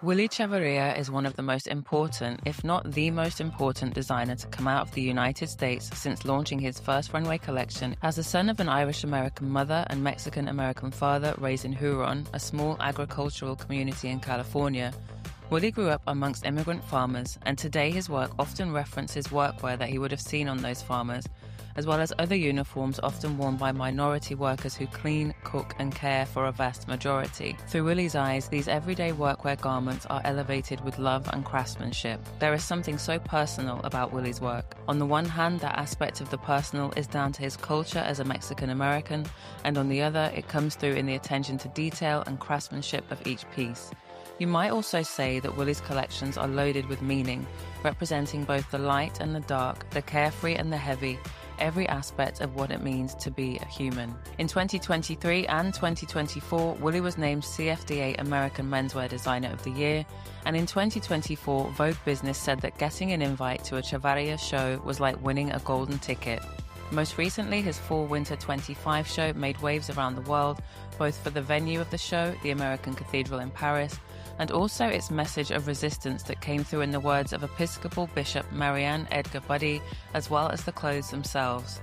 Willy Chavarria is one of the most important, if not the most important designer to come out of the United States since launching his first runway collection. As the son of an Irish-American mother and Mexican-American father raised in Huron, a small agricultural community in California, Willy grew up amongst immigrant farmers, and today his work often references workwear that he would have seen on those farmers, as well as other uniforms often worn by minority workers who clean, cook, and care for a vast majority. Through Willy's eyes, these everyday workwear garments are elevated with love and craftsmanship. There is something so personal about Willy's work. On the one hand, that aspect of the personal is down to his culture as a Mexican-American, and on the other, it comes through in the attention to detail and craftsmanship of each piece. You might also say that Willy's collections are loaded with meaning, representing both the light and the dark, the carefree and the heavy, every aspect of what it means to be a human. In 2023 and 2024, Willy was named CFDA American Menswear Designer of the Year, and in 2024, Vogue Business said that getting an invite to a Chavarria show was like winning a golden ticket. Most recently, his Fall/Winter 25 show made waves around the world, both for the venue of the show, the American Cathedral in Paris, and also its message of resistance that came through in the words of Episcopal Bishop Marian, Edgar, Budde, as well as the clothes themselves.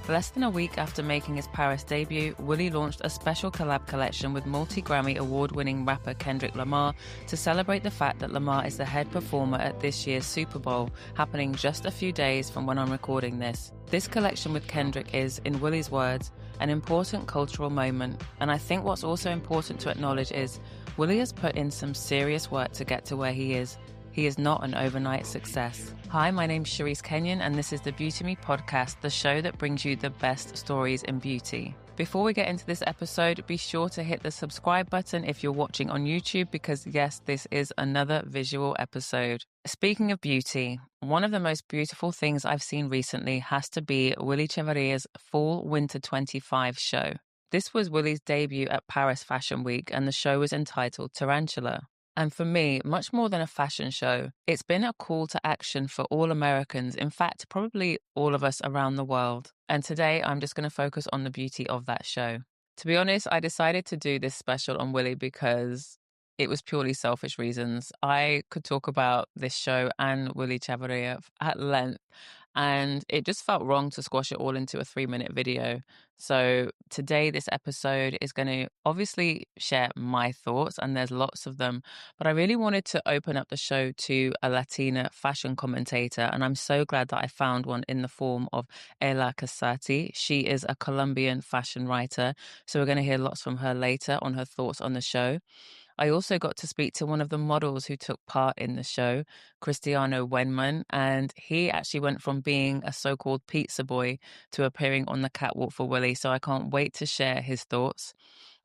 Less than a week after making his Paris debut, Willy launched a special collab collection with multi-Grammy award-winning rapper Kendrick Lamar to celebrate the fact that Lamar is the head performer at this year's Super Bowl, happening just a few days from when I'm recording this. This collection with Kendrick is, in Willy's words, an important cultural moment, and I think what's also important to acknowledge is Willy has put in some serious work to get to where he is. He is not an overnight success. Hi, my name's Charisse Kenyon, and this is the BeautyMe podcast, the show that brings you the best stories in beauty. Before we get into this episode, be sure to hit the subscribe button if you're watching on YouTube, because yes, this is another visual episode. Speaking of beauty, one of the most beautiful things I've seen recently has to be Willy Chavarria's Fall/Winter 25 show. This was Willy's debut at Paris Fashion Week, and the show was entitled Tarantula. And for me, much more than a fashion show, it's been a call to action for all Americans, in fact, probably all of us around the world. And today, I'm just going to focus on the beauty of that show. To be honest, I decided to do this special on Willy because it was purely selfish reasons. I could talk about this show and Willy Chavarria at length, and it just felt wrong to squash it all into a 3-minute video. So today, this episode is going to obviously share my thoughts, and there's lots of them, but I really wanted to open up the show to a Latina fashion commentator, and I'm so glad that I found one in the form of Ela Casati. She is a Colombian fashion writer, so we're going to hear lots from her later on her thoughts on the show. I also got to speak to one of the models who took part in the show, Christiano Wennmann, and he actually went from being a so-called pizza boy to appearing on the catwalk for Willy, so I can't wait to share his thoughts.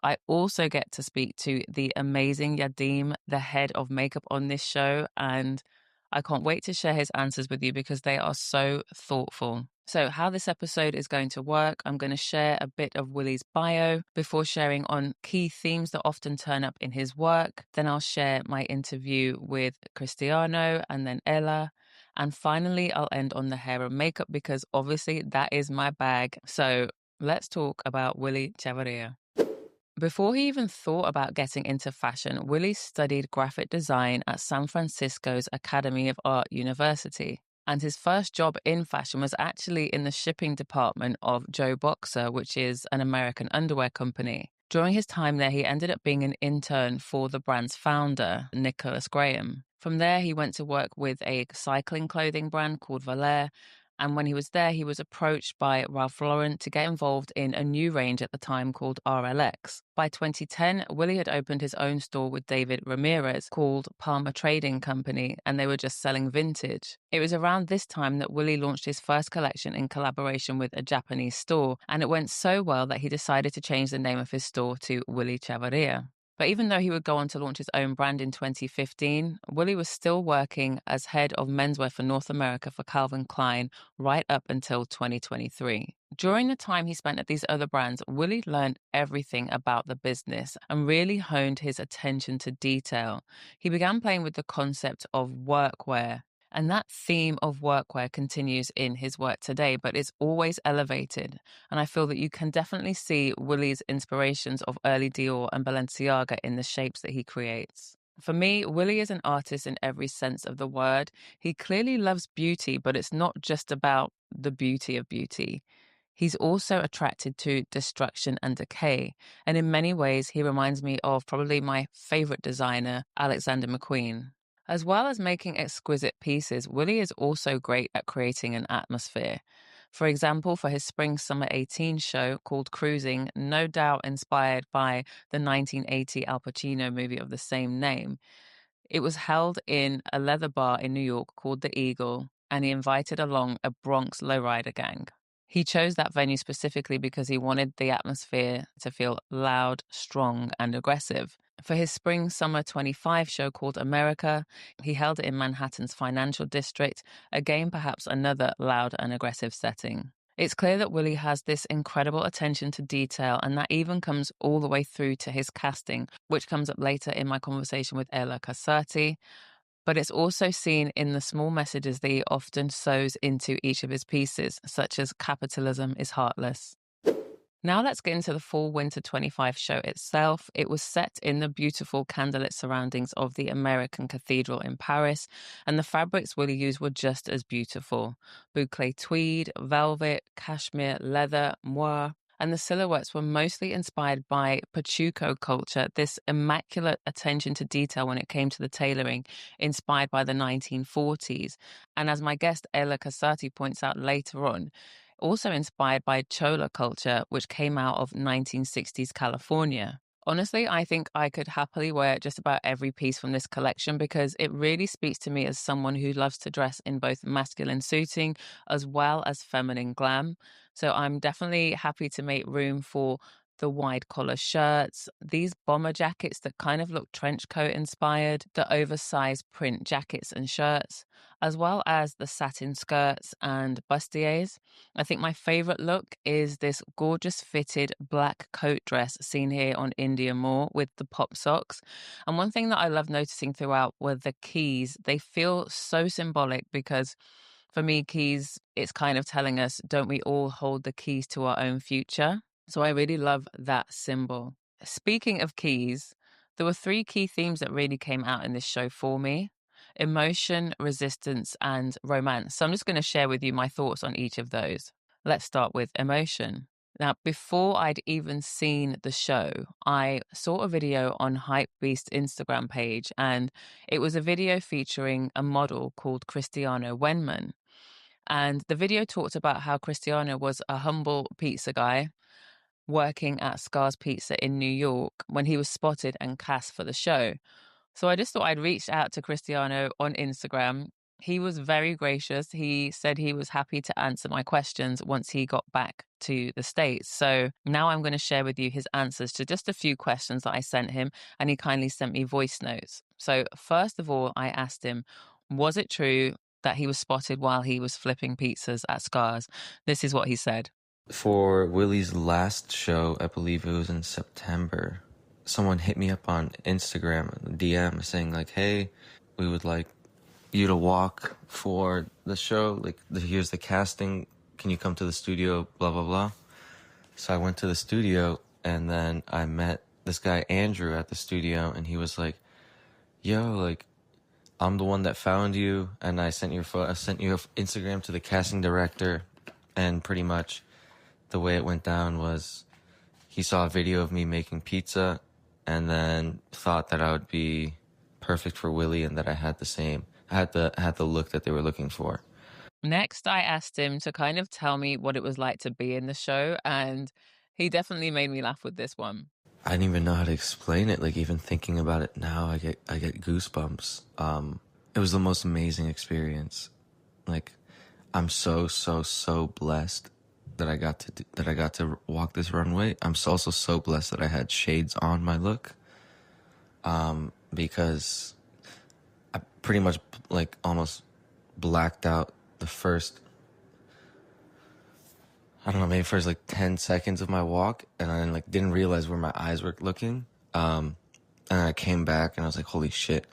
I also get to speak to the amazing Yadim, the head of makeup on this show, and I can't wait to share his answers with you because they are so thoughtful. So how this episode is going to work, I'm going to share a bit of Willy's bio before sharing on key themes that often turn up in his work. Then I'll share my interview with Cristiano and then Ela. And finally, I'll end on the hair and makeup because obviously that is my bag. So let's talk about Willy Chavarria. Before he even thought about getting into fashion, Willy studied graphic design at San Francisco's Academy of Art University. And his first job in fashion was actually in the shipping department of Joe Boxer, which is an American underwear company. During his time there, he ended up being an intern for the brand's founder, Nicholas Graham. From there, he went to work with a cycling clothing brand called Valère. And when he was there, he was approached by Ralph Lauren to get involved in a new range at the time called RLX. By 2010, Willy had opened his own store with David Ramirez called Palmer Trading Company, and they were just selling vintage. It was around this time that Willy launched his first collection in collaboration with a Japanese store, and it went so well that he decided to change the name of his store to Willy Chavarria. But even though he would go on to launch his own brand in 2015, Willy was still working as head of menswear for North America for Calvin Klein right up until 2023. During the time he spent at these other brands, Willy learned everything about the business and really honed his attention to detail. He began playing with the concept of workwear. And that theme of workwear continues in his work today, but it's always elevated. And I feel that you can definitely see Willy's inspirations of early Dior and Balenciaga in the shapes that he creates. For me, Willy is an artist in every sense of the word. He clearly loves beauty, but it's not just about the beauty of beauty. He's also attracted to destruction and decay. And in many ways, he reminds me of probably my favorite designer, Alexander McQueen. As well as making exquisite pieces, Willy is also great at creating an atmosphere. For example, for his Spring Summer 18 show called Cruising, no doubt inspired by the 1980 Al Pacino movie of the same name, it was held in a leather bar in New York called the Eagle, and he invited along a Bronx lowrider gang. He chose that venue specifically because he wanted the atmosphere to feel loud, strong, and aggressive. For his Spring Summer 25 show called America, he held it in Manhattan's financial district, again perhaps another loud and aggressive setting. It's clear that Willy has this incredible attention to detail, and that even comes all the way through to his casting, which comes up later in my conversation with Ela Casati. But it's also seen in the small messages that he often sows into each of his pieces, such as "Capitalism is heartless." Now let's get into the Fall Winter 25 show itself. It was set in the beautiful candlelit surroundings of the American Cathedral in Paris, and the fabrics Willy used were just as beautiful. Boucle tweed, velvet, cashmere, leather, moire, and the silhouettes were mostly inspired by Pachuco culture, this immaculate attention to detail when it came to the tailoring, inspired by the 1940s. And as my guest Ela Casati points out later on, also inspired by Chola culture, which came out of 1960s California. Honestly, I think I could happily wear just about every piece from this collection because it really speaks to me as someone who loves to dress in both masculine suiting as well as feminine glam. So I'm definitely happy to make room for the wide collar shirts, these bomber jackets that kind of look trench coat inspired, the oversized print jackets and shirts, as well as the satin skirts and bustiers. I think my favorite look is this gorgeous fitted black coat dress seen here on India Moore with the pop socks. And one thing that I love noticing throughout were the keys. They feel so symbolic because for me, keys, it's kind of telling us, don't we all hold the keys to our own future? So I really love that symbol. Speaking of keys, there were three key themes that really came out in this show for me: emotion, resistance, and romance. So I'm just going to share with you my thoughts on each of those. Let's start with emotion. Now, before I'd even seen the show, I saw a video on Hypebeast's Instagram page, and it was a video featuring a model called Christiano Wennmann. And the video talked about how Christiano was a humble pizza guy working at Scar's Pizza in New York when he was spotted and cast for the show. So I just thought I'd reach out to Cristiano on Instagram. He was very gracious. He said he was happy to answer my questions once he got back to the States. So now I'm going to share with you his answers to just a few questions that I sent him, and he kindly sent me voice notes. So first of all, I asked him, was it true that he was spotted while he was flipping pizzas at Scar's? This is what he said. For Willy's last show, I believe it was in September, someone hit me up on Instagram, DM, saying like, hey, we would like you to walk for the show. Like, here's the casting. Can you come to the studio? Blah, blah, blah. So I went to the studio, and then I met this guy, Andrew, at the studio, and he was like, yo, like, I'm the one that found you, and I sent your Instagram to the casting director, and pretty much the way it went down was he saw a video of me making pizza and then thought that I would be perfect for Willy and that I had the look that they were looking for. Next, I asked him to kind of tell me what it was like to be in the show, and he definitely made me laugh with this one. I didn't even know how to explain it. Like, even thinking about it now, I get goosebumps. It was the most amazing experience. Like, I'm so blessed that I got to walk this runway. I'm also so blessed that I had shades on my look, because I pretty much like almost blacked out the first, I don't know, maybe first like 10 seconds of my walk, and I like didn't realize where my eyes were looking. And I came back and I was like, holy shit.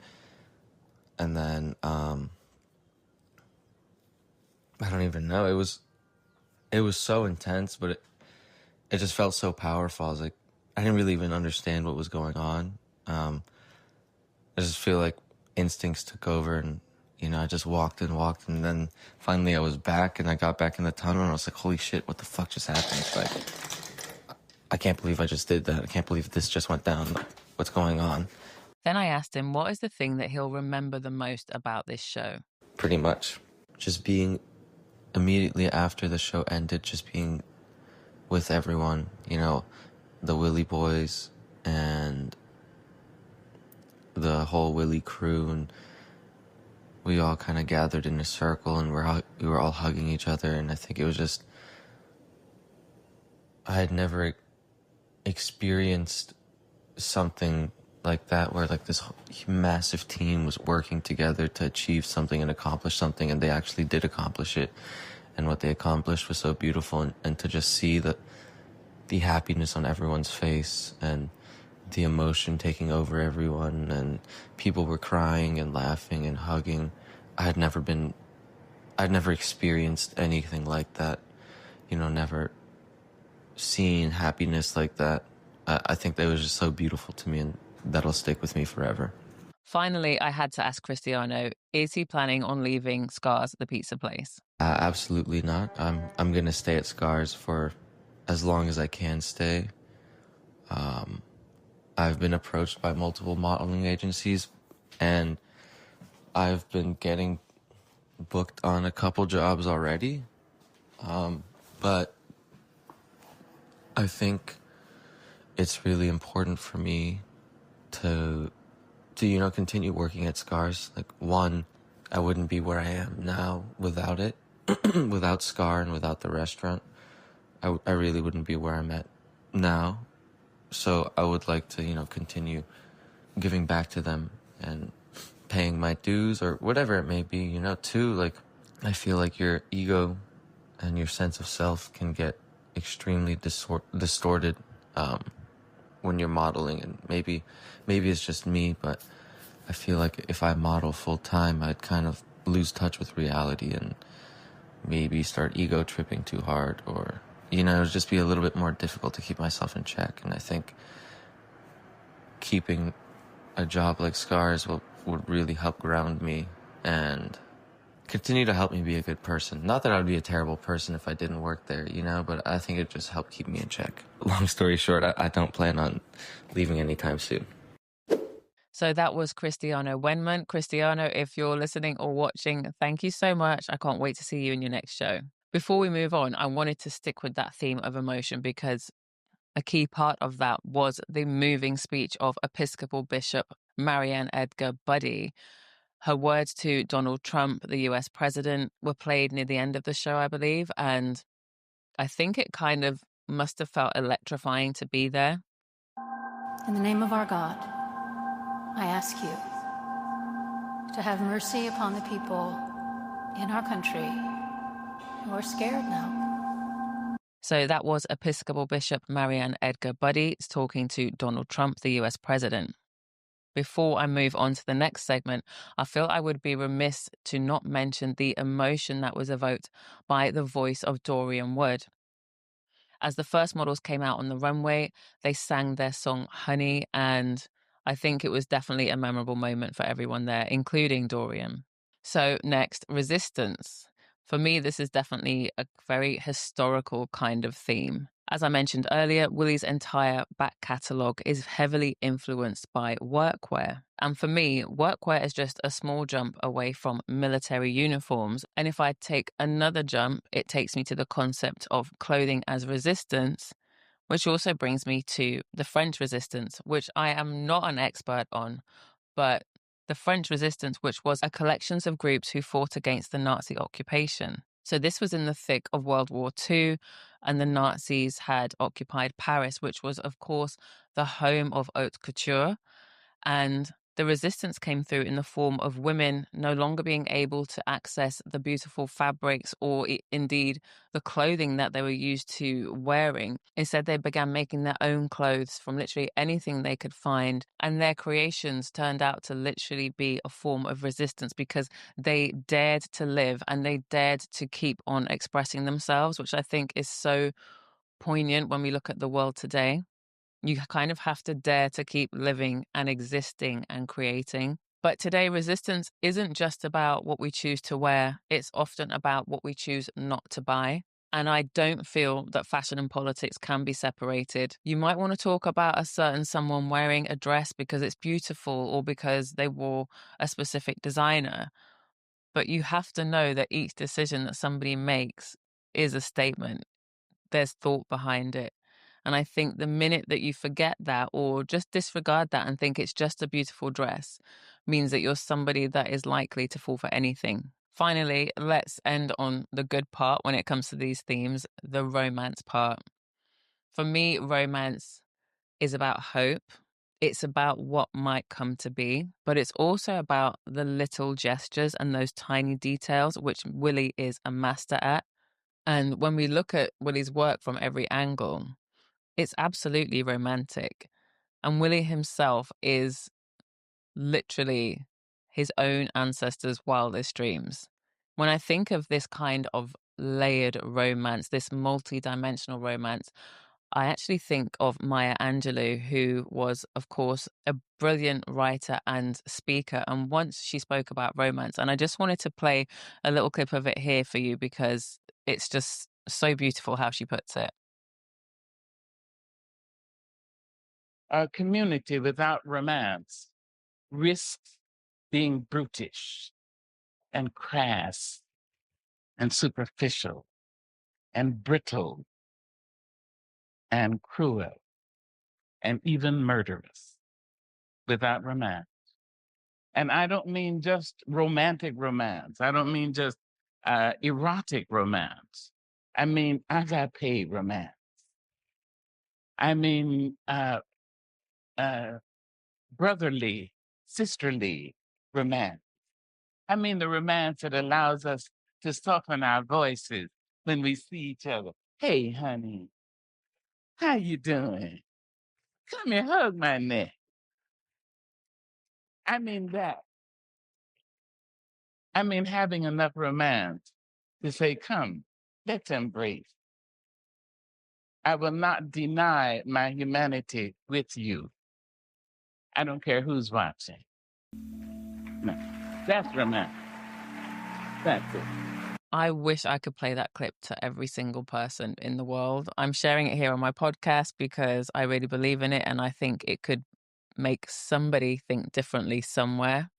And then I don't even know. It was so intense, but it just felt so powerful. I was like, I didn't really even understand what was going on. I just feel like instincts took over, and I just walked and then finally I was back, and I got back in the tunnel, and I was like, holy shit, what the fuck just happened? Like, I can't believe I just did that. I can't believe this just went down. Like, what's going on? Then I asked him what is the thing that he'll remember the most about this show. Pretty much just being immediately after the show ended, just being with everyone, the Willy boys and the whole Willy crew, and we all kind of gathered in a circle, and we were all hugging each other, and I think it was just, I had never experienced something like that, where like this massive team was working together to achieve something and accomplish something, and they actually did accomplish it, and what they accomplished was so beautiful, and to just see the happiness on everyone's face and the emotion taking over everyone, and people were crying and laughing and hugging. I'd never experienced anything like that, never seen happiness like that. I think that was just so beautiful to me, and that'll stick with me forever. Finally, I had to ask Cristiano, is he planning on leaving Scars at the pizza place? Absolutely not. I'm gonna stay at Scars for as long as I can stay. I've been approached by multiple modeling agencies, and I've been getting booked on a couple jobs already. But I think it's really important for me to continue working at Scars. Like, one, I wouldn't be where I am now without it, without Scar and without the restaurant. I really wouldn't be where I'm at now. So I would like to, continue giving back to them and paying my dues or whatever it may be, too. Like, I feel like your ego and your sense of self can get extremely distorted when you're modeling, and maybe it's just me, but I feel like if I model full time, I'd kind of lose touch with reality and maybe start ego tripping too hard, or it'd just be a little bit more difficult to keep myself in check. And I think keeping a job like Scars would really help ground me and continue to help me be a good person. Not that I would be a terrible person if I didn't work there, but I think it just helped keep me in check. Long story short, I don't plan on leaving anytime soon. So that was Christiano Wennmann. Cristiano, if you're listening or watching, thank you so much. I can't wait to see you in your next show. Before we move on, I wanted to stick with that theme of emotion because a key part of that was the moving speech of Episcopal Bishop Marian Edgar Budde. Her words to Donald Trump, the US president, were played near the end of the show, I believe, and I think it kind of must have felt electrifying to be there. In the name of our God, I ask you to have mercy upon the people in our country who are scared now. So that was Episcopal Bishop Marian Edgar Budde talking to Donald Trump, the US president. Before I move on to the next segment, I feel I would be remiss to not mention the emotion that was evoked by the voice of Dorian Wood. As the first models came out on the runway, they sang their song Honey, and I think it was definitely a memorable moment for everyone there, including Dorian. So next, resistance. For me, this is definitely a very historical kind of theme. As I mentioned earlier, Willy's entire back catalogue is heavily influenced by workwear. And for me, workwear is just a small jump away from military uniforms. And if I take another jump, it takes me to the concept of clothing as resistance, which also brings me to the French Resistance, which I am not an expert on, but the French Resistance, which was a collection of groups who fought against the Nazi occupation. So this was in the thick of World War II, and the Nazis had occupied Paris, which was, of course, the home of haute couture. And the resistance came through in the form of women no longer being able to access the beautiful fabrics or indeed the clothing that they were used to wearing. Instead, they began making their own clothes from literally anything they could find. And their creations turned out to literally be a form of resistance because they dared to live and they dared to keep on expressing themselves, which I think is so poignant when we look at the world today. You kind of have to dare to keep living and existing and creating. But today, resistance isn't just about what we choose to wear. It's often about what we choose not to buy. And I don't feel that fashion and politics can be separated. You might want to talk about a certain someone wearing a dress because it's beautiful or because they wore a specific designer. But you have to know that each decision that somebody makes is a statement. There's thought behind it. And I think the minute that you forget that or just disregard that and think it's just a beautiful dress means that you're somebody that is likely to fall for anything. Finally, let's end on the good part when it comes to these themes, the romance part. For me, romance is about hope. It's about what might come to be, but it's also about the little gestures and those tiny details, which Willy is a master at. And when we look at Willy's work from every angle, it's absolutely romantic. And Willy himself is literally his own ancestors' wildest dreams. When I think of this kind of layered romance, this multi-dimensional romance, I actually think of Maya Angelou, who was, of course, a brilliant writer and speaker. And once she spoke about romance, and I just wanted to play a little clip of it here for you because it's just so beautiful how she puts it. A community without romance risks being brutish and crass and superficial and brittle and cruel and even murderous without romance. And I don't mean just romantic romance. I don't mean just erotic romance. I mean agape romance. I mean brotherly, sisterly romance. I mean the romance that allows us to soften our voices when we see each other. Hey, honey, how you doing? Come here, hug my neck. I mean that. I mean having enough romance to say, come, let's embrace. I will not deny my humanity with you. I don't care who's watching. No, that's romance. That's it. I wish I could play that clip to every single person in the world. I'm sharing it here on my podcast because I really believe in it and I think it could make somebody think differently somewhere.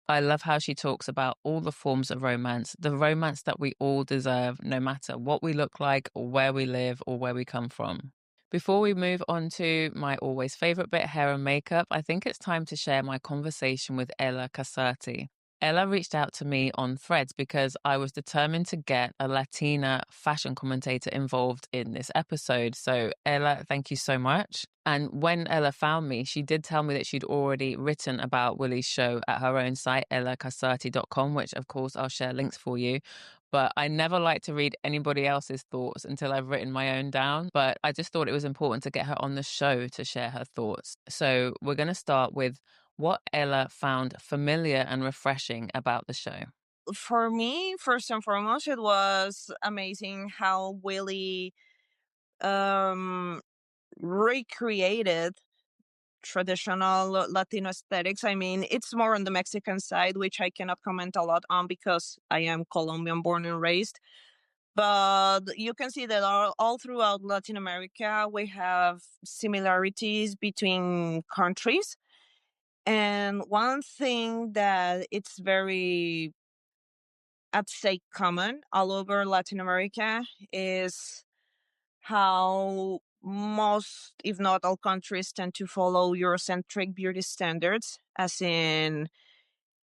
I love how she talks about all the forms of romance, the romance that we all deserve, no matter what we look like or where we live or where we come from. Before we move on to my always favorite bit, hair and makeup, I think it's time to share my conversation with Ela Casati. Ela reached out to me on Threads because I was determined to get a Latina fashion commentator involved in this episode. So, Ela, thank you so much. And when Ela found me, she did tell me that she'd already written about Willy's show at her own site, elacasati.com, which, of course, I'll share links for you. But I never like to read anybody else's thoughts until I've written my own down. But I just thought it was important to get her on the show to share her thoughts. So we're going to start with what Ela found familiar and refreshing about the show. For me, first and foremost, it was amazing how Willy recreated traditional Latino aesthetics. I mean, it's more on the Mexican side, which I cannot comment a lot on because I am Colombian born and raised. But you can see that all throughout Latin America, we have similarities between countries. And one thing that it's very, I'd say, common all over Latin America is how most, if not all countries, tend to follow Eurocentric beauty standards. As in,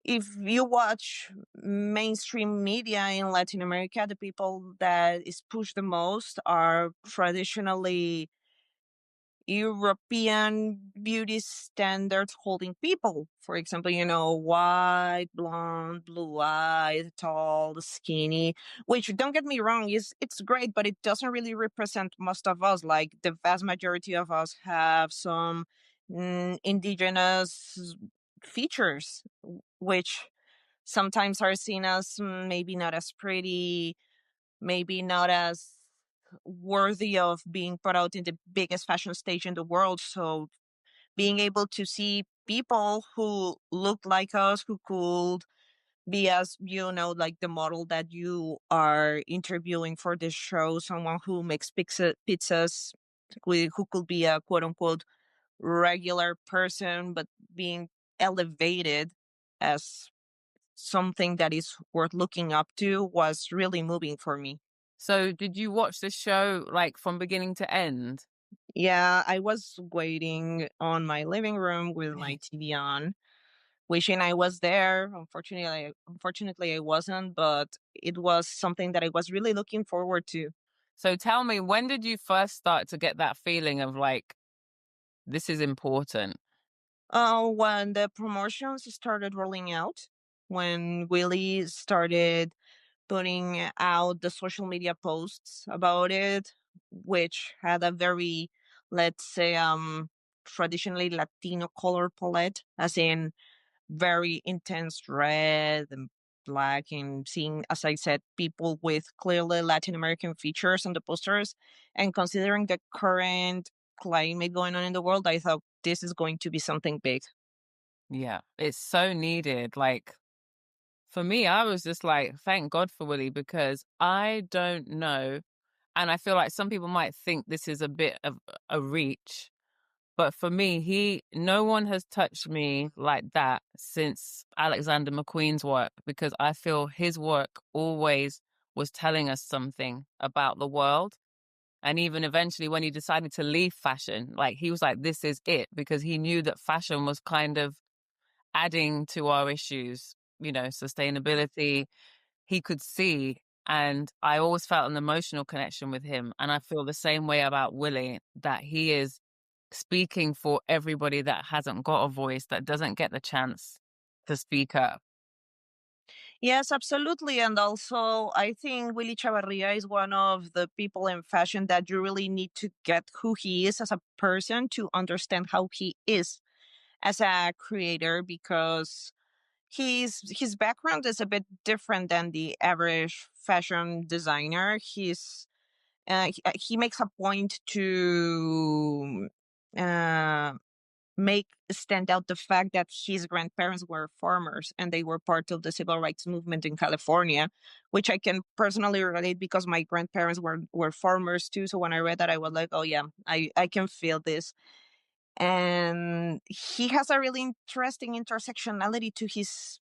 if you watch mainstream media in Latin America, the people that is pushed the most are traditionally European beauty standards holding people. For example, white, blonde, blue-eyed, tall, skinny, which, don't get me wrong, it's great, but it doesn't really represent most of us. Like, the vast majority of us have some indigenous features, which sometimes are seen as maybe not as pretty, maybe not as worthy of being put out in the biggest fashion stage in the world. So being able to see people who look like us, who could be, as you know, like the model that you are interviewing for this show, someone who makes pizzas, who could be a quote unquote regular person, but being elevated as something that is worth looking up to, was really moving for me. So did you watch the show like from beginning to end? Yeah, I was waiting on my living room with my TV on, wishing I was there. Unfortunately, I wasn't, but it was something that I was really looking forward to. So tell me, when did you first start to get that feeling of like, this is important? When the promotions started rolling out, when Willy started putting out the social media posts about it, which had a very, let's say, traditionally Latino color palette, as in very intense red and black, and seeing, as I said, people with clearly Latin American features on the posters. And considering the current climate going on in the world, I thought this is going to be something big. Yeah, it's so needed. Like, for me, I was just like, thank God for Willy, because I don't know. And I feel like some people might think this is a bit of a reach. But for me, no one has touched me like that since Alexander McQueen's work, because I feel his work always was telling us something about the world. And even eventually when he decided to leave fashion, like he was like, this is it, because he knew that fashion was kind of adding to our issues, you know, sustainability. He could see. And I always felt an emotional connection with him. And I feel the same way about Willy, that he is speaking for everybody that hasn't got a voice, that doesn't get the chance to speak up. Yes, absolutely. And also, I think Willy Chavarria is one of the people in fashion that you really need to get who he is as a person to understand how he is as a creator, because his background is a bit different than the average fashion designer. He makes a point to make stand out the fact that his grandparents were farmers and they were part of the civil rights movement in California, which I can personally relate because my grandparents were farmers too. So when I read that, I was like, oh yeah, I can feel this. And he has a really interesting intersectionality to his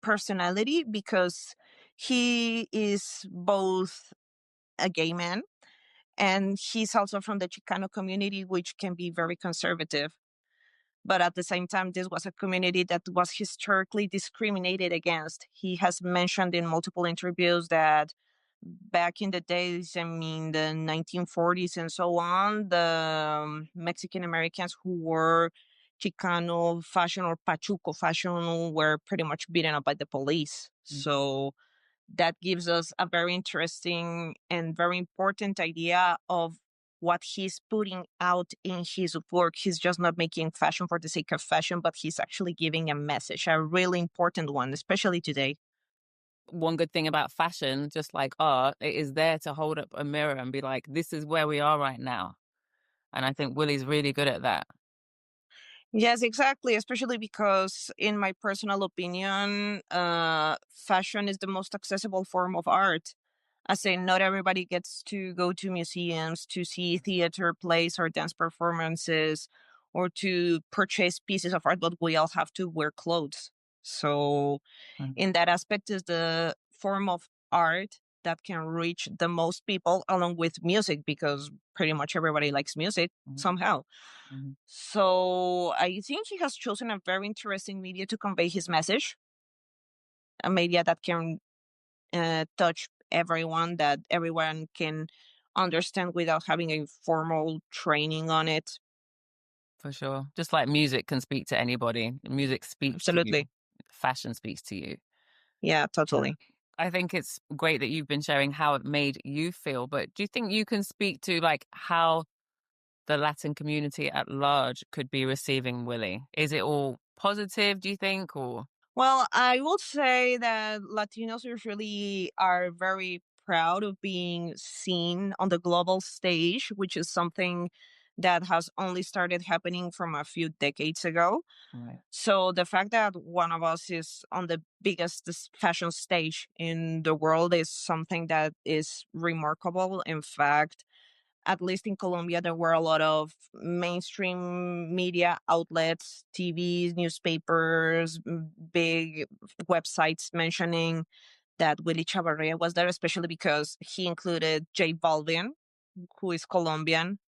personality, because he is both a gay man and he's also from the Chicano community, which can be very conservative. But at the same time, this was a community that was historically discriminated against. He has mentioned in multiple interviews that back in the days, I mean, the 1940s and so on, the Mexican Americans who were Chicano fashion or Pachuco fashion were pretty much beaten up by the police. Mm-hmm. So that gives us a very interesting and very important idea of what he's putting out in his work. He's just not making fashion for the sake of fashion, but he's actually giving a message, a really important one, especially today. One good thing about fashion, just like art, it is there to hold up a mirror and be like, this is where we are right now. And I think Willy's really good at that. Yes, exactly. Especially because, in my personal opinion, fashion is the most accessible form of art. I say not everybody gets to go to museums to see theater plays or dance performances or to purchase pieces of art, but we all have to wear clothes. So in that aspect is the form of art that can reach the most people, along with music, because pretty much everybody likes music somehow. Mm-hmm. So I think he has chosen a very interesting media to convey his message, a media that can touch everyone, that everyone can understand without having a formal training on it. For sure. Just like music can speak to anybody. Music speaks Absolutely. to you. Fashion speaks to you. Yeah, totally. I think it's great that you've been sharing how it made you feel, but do you think you can speak to like how the Latin community at large could be receiving Willy? Is it all positive, do you think, or? Well, I will say that Latinos usually are very proud of being seen on the global stage, which is something that has only started happening from a few decades ago. Right. So the fact that one of us is on the biggest fashion stage in the world is something that is remarkable. In fact, at least in Colombia, there were a lot of mainstream media outlets, TVs, newspapers, big websites mentioning that Willy Chavarria was there, especially because he included J Balvin, who is Colombian,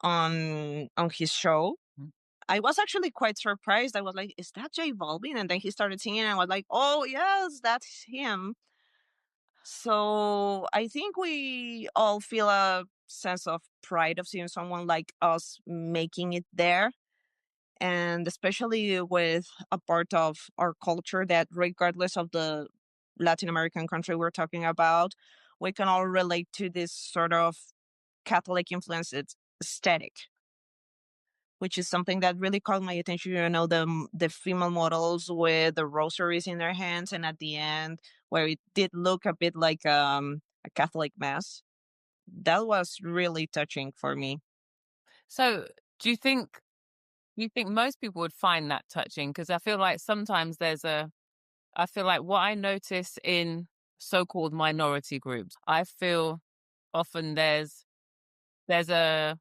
on his show. Mm. I was actually quite surprised. I was like, "Is that J Balvin?" And then he started singing, and I was like, "Oh yes, that's him." So I think we all feel a sense of pride of seeing someone like us making it there. And especially with a part of our culture that, regardless of the Latin American country we're talking about, we can all relate to this sort of Catholic influenced aesthetic, which is something that really caught my attention. You know, the female models with the rosaries in their hands, and at the end, where it did look a bit like a Catholic mass. That was really touching for me. So, do you think most people would find that touching? Because I feel like sometimes I feel like what I notice in so-called minority groups, I feel often there's a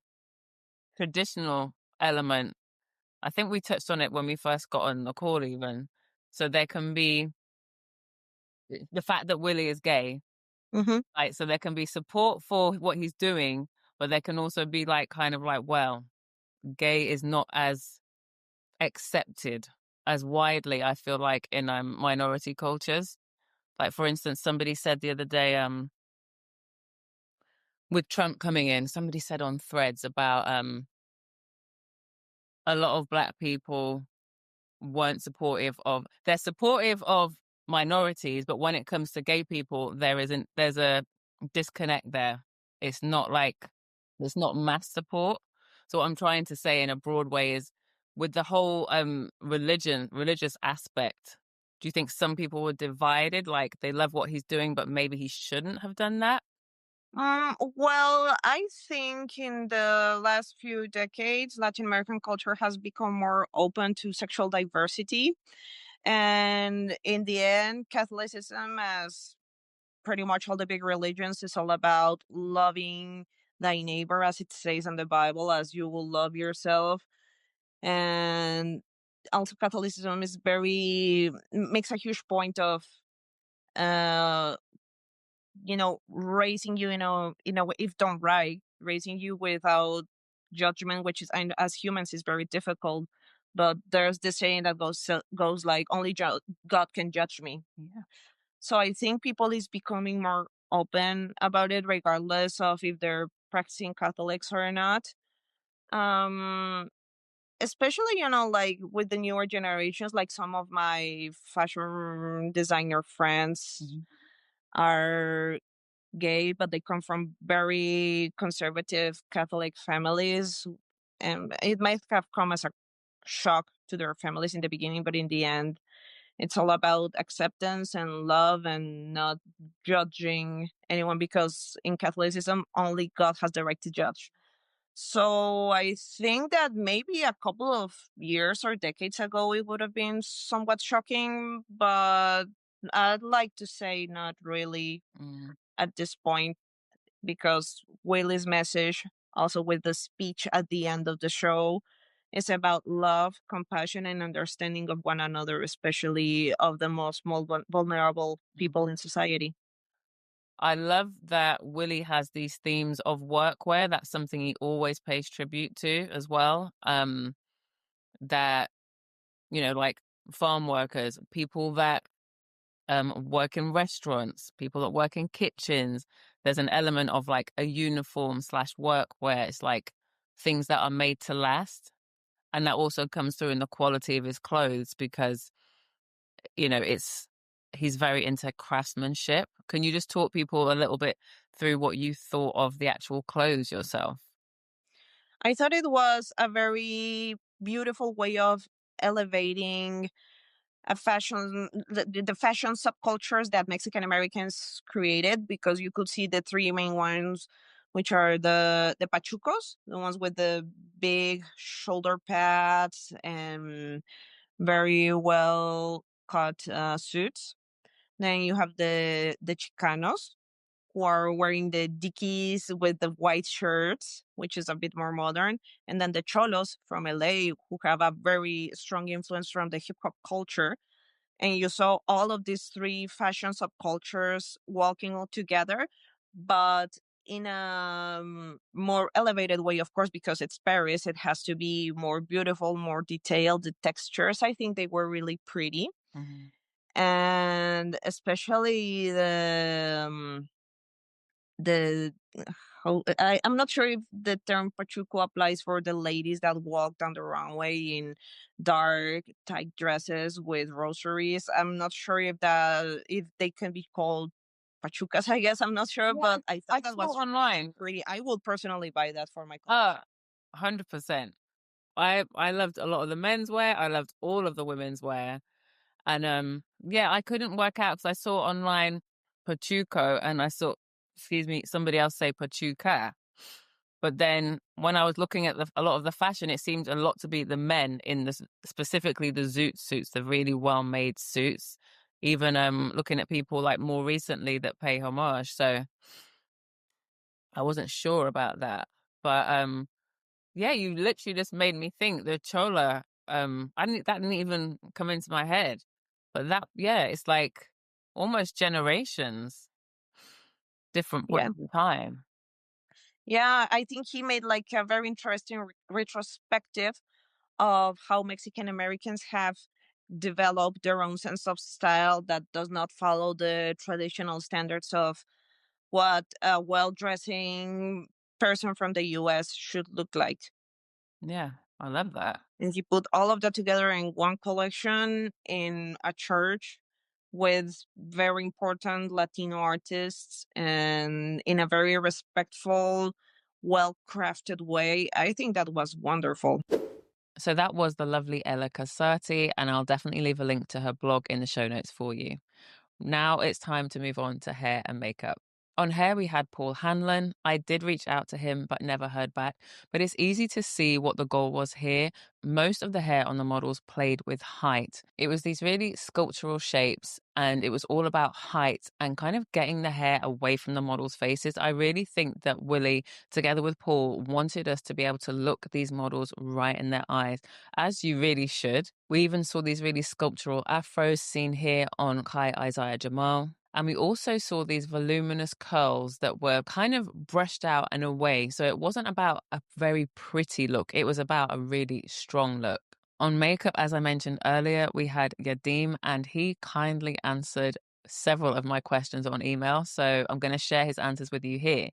traditional element. I think we touched on it when we first got on the call even. So there can be the fact that Willy is gay, Mm-hmm. like, so there can be support for what he's doing, but there can also be like kind of like, well, gay is not as accepted as widely, I feel like, in minority cultures. Like, for instance, somebody said the other day, with Trump coming in, somebody said on Threads about a lot of Black people weren't supportive of, they're supportive of minorities, but when it comes to gay people, there's a disconnect there. It's not like, there's not mass support. So what I'm trying to say in a broad way is, with the whole religious aspect, do you think some people were divided? Like, they love what he's doing, but maybe he shouldn't have done that? Well, I think in the last few decades, Latin American culture has become more open to sexual diversity. And in the end, Catholicism, as pretty much all the big religions, is all about loving thy neighbor, as it says in the Bible, as you will love yourself. And also Catholicism makes a huge point of uh raising you if done right, raising you without judgment, which is, as humans, is very difficult. But there's this saying that goes like, only God can judge me. Yeah. So I think people is becoming more open about it, regardless of if they're practicing Catholics or not. Especially, like with the newer generations, like some of my fashion designer friends are gay, but they come from very conservative Catholic families. And it might have come as a shock to their families in the beginning, but in the end, it's all about acceptance and love and not judging anyone, because in Catholicism, only God has the right to judge. So I think that maybe a couple of years or decades ago, it would have been somewhat shocking, but I'd like to say not really at this point, because Willy's message, also with the speech at the end of the show, is about love, compassion, and understanding of one another, especially of the most vulnerable people in society. I love that Willy has these themes of workwear. That's something he always pays tribute to as well. That, like farm workers, people that work in restaurants, people that work in kitchens. There's an element of like a uniform / workwear. It's like things that are made to last. And that also comes through in the quality of his clothes, because, he's very into craftsmanship. Can you just talk people a little bit through what you thought of the actual clothes yourself? I thought it was a very beautiful way of elevating the fashion subcultures that Mexican Americans created, because you could see the three main ones, which are the pachucos, the ones with the big shoulder pads and very well cut suits. Then you have the Chicanos, who are wearing the Dickies with the white shirts, which is a bit more modern. And then the Cholos from LA, who have a very strong influence from the hip hop culture. And you saw all of these three fashion subcultures walking all together, but in a more elevated way, of course, because it's Paris. It has to be more beautiful, more detailed. The textures, I think they were really pretty. Mm-hmm. And especially I'm not sure if the term pachuco applies for the ladies that walk down the runway in dark tight dresses with rosaries. I'm not sure if they can be called pachucas. I guess I'm not sure, yeah, but I thought that was online. Pretty. I will personally buy that for my collection. 100%. I loved a lot of the men's wear. I loved all of the women's wear, and yeah, I couldn't work out because I saw online pachuco and I saw, excuse me, somebody else say pachuca. But then when I was looking at a lot of the fashion, it seemed a lot to be the men in specifically the zoot suits, the really well-made suits. Even looking at people like more recently that pay homage. So I wasn't sure about that. But yeah, you literally just made me think the chola. That didn't even come into my head. But it's like almost generations, different points in time. Yeah, I think he made like a very interesting retrospective of how Mexican Americans have developed their own sense of style that does not follow the traditional standards of what a well-dressing person from the US should look like. Yeah, I love that. And he put all of that together in one collection in a church with very important Latino artists and in a very respectful, well-crafted way. I think that was wonderful. So that was the lovely Ela Casati, and I'll definitely leave a link to her blog in the show notes for you. Now it's time to move on to hair and makeup. On hair, we had Paul Hanlon. I did reach out to him, but never heard back. But it's easy to see what the goal was here. Most of the hair on the models played with height. It was these really sculptural shapes, and it was all about height and kind of getting the hair away from the models' faces. I really think that Willy, together with Paul, wanted us to be able to look these models right in their eyes, as you really should. We even saw these really sculptural afros seen here on Kai Isaiah Jamal. And we also saw these voluminous curls that were kind of brushed out and away. So it wasn't about a very pretty look. It was about a really strong look. On makeup, as I mentioned earlier, we had Yadim, and he kindly answered several of my questions on email. So I'm going to share his answers with you here.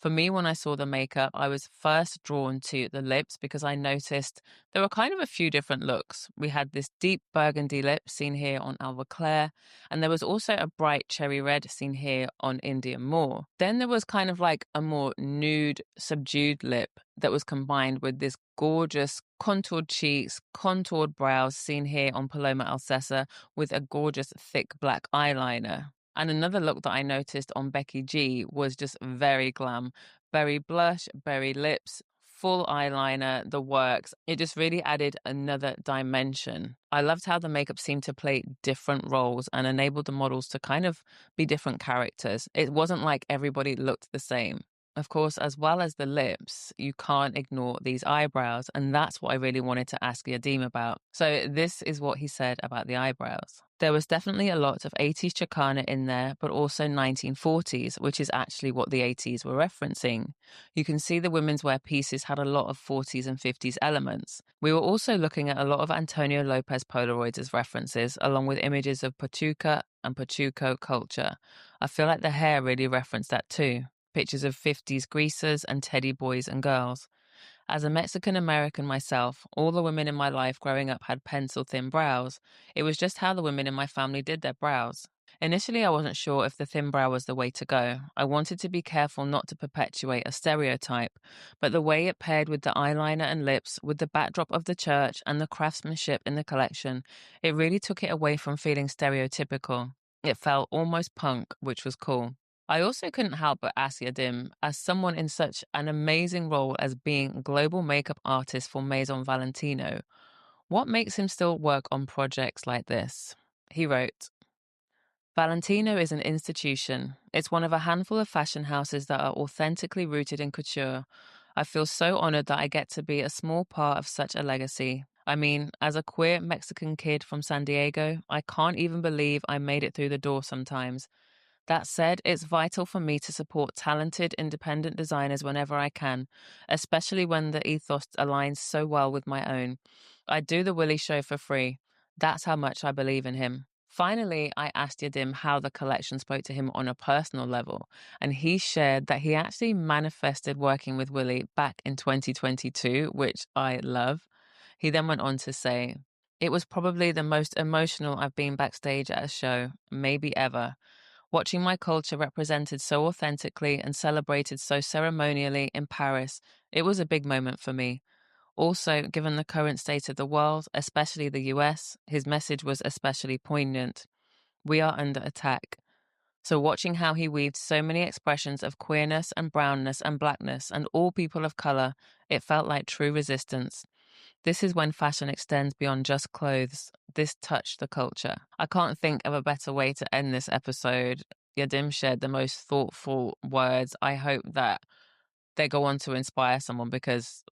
For me, when I saw the makeup, I was first drawn to the lips because I noticed there were kind of a few different looks. We had this deep burgundy lip seen here on Alva Claire, and there was also a bright cherry red seen here on India Moore. Then there was kind of like a more nude, subdued lip that was combined with this gorgeous contoured cheeks, contoured brows seen here on Paloma Alcessa with a gorgeous thick black eyeliner. And another look that I noticed on Becky G was just very glam. Berry blush, berry lips, full eyeliner, the works. It just really added another dimension. I loved how the makeup seemed to play different roles and enabled the models to kind of be different characters. It wasn't like everybody looked the same. Of course, as well as the lips, you can't ignore these eyebrows, and that's what I really wanted to ask Yadim about. So this is what he said about the eyebrows. There was definitely a lot of 80s Chicana in there, but also 1940s, which is actually what the 80s were referencing. You can see the women's wear pieces had a lot of 40s and 50s elements. We were also looking at a lot of Antonio Lopez Polaroids as references, along with images of Pachuca and Pachuco culture. I feel like the hair really referenced that too. Pictures of 50s greasers and teddy boys and girls. As a Mexican American myself, all the women in my life growing up had pencil-thin brows. It was just how the women in my family did their brows. Initially, I wasn't sure if the thin brow was the way to go. I wanted to be careful not to perpetuate a stereotype, but the way it paired with the eyeliner and lips, with the backdrop of the church and the craftsmanship in the collection, it really took it away from feeling stereotypical. It felt almost punk, which was cool. I also couldn't help but ask Yadim, as someone in such an amazing role as being global makeup artist for Maison Valentino, what makes him still work on projects like this? He wrote, Valentino is an institution. It's one of a handful of fashion houses that are authentically rooted in couture. I feel so honored that I get to be a small part of such a legacy. I mean, as a queer Mexican kid from San Diego, I can't even believe I made it through the door sometimes. That said, it's vital for me to support talented, independent designers whenever I can, especially when the ethos aligns so well with my own. I do the Willy show for free. That's how much I believe in him. Finally, I asked Yadim how the collection spoke to him on a personal level, and he shared that he actually manifested working with Willy back in 2022, which I love. He then went on to say, it was probably the most emotional I've been backstage at a show, maybe ever. Watching my culture represented so authentically and celebrated so ceremonially in Paris, it was a big moment for me. Also, given the current state of the world, especially the US, his message was especially poignant. We are under attack. So watching how he weaved so many expressions of queerness and brownness and blackness and all people of color, it felt like true resistance. This is when fashion extends beyond just clothes. This touched the culture. I can't think of a better way to end this episode. Yadim shared the most thoughtful words. I hope that they go on to inspire someone, because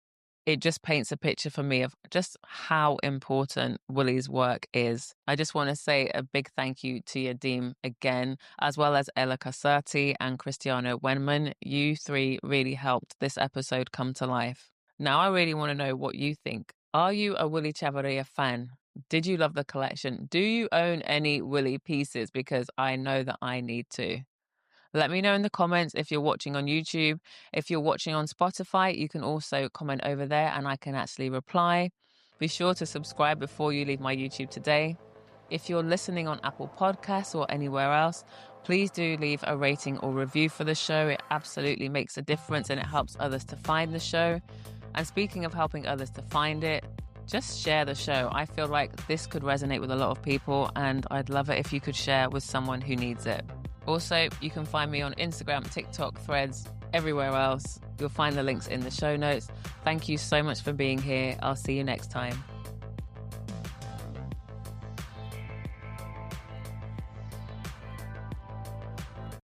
it just paints a picture for me of just how important Willy's work is. I just want to say a big thank you to Yadim again, as well as Ela Casati and Christiano Wennmann. You three really helped this episode come to life. Now I really want to know what you think. Are you a Willy Chavarria fan? Did you love the collection? Do you own any Willy pieces? Because I know that I need to. Let me know in the comments if you're watching on YouTube. If you're watching on Spotify, you can also comment over there and I can actually reply. Be sure to subscribe before you leave my YouTube today. If you're listening on Apple Podcasts or anywhere else, please do leave a rating or review for the show. It absolutely makes a difference and it helps others to find the show. And speaking of helping others to find it, just share the show. I feel like this could resonate with a lot of people and I'd love it if you could share with someone who needs it. Also, you can find me on Instagram, TikTok, Threads, everywhere else. You'll find the links in the show notes. Thank you so much for being here. I'll see you next time.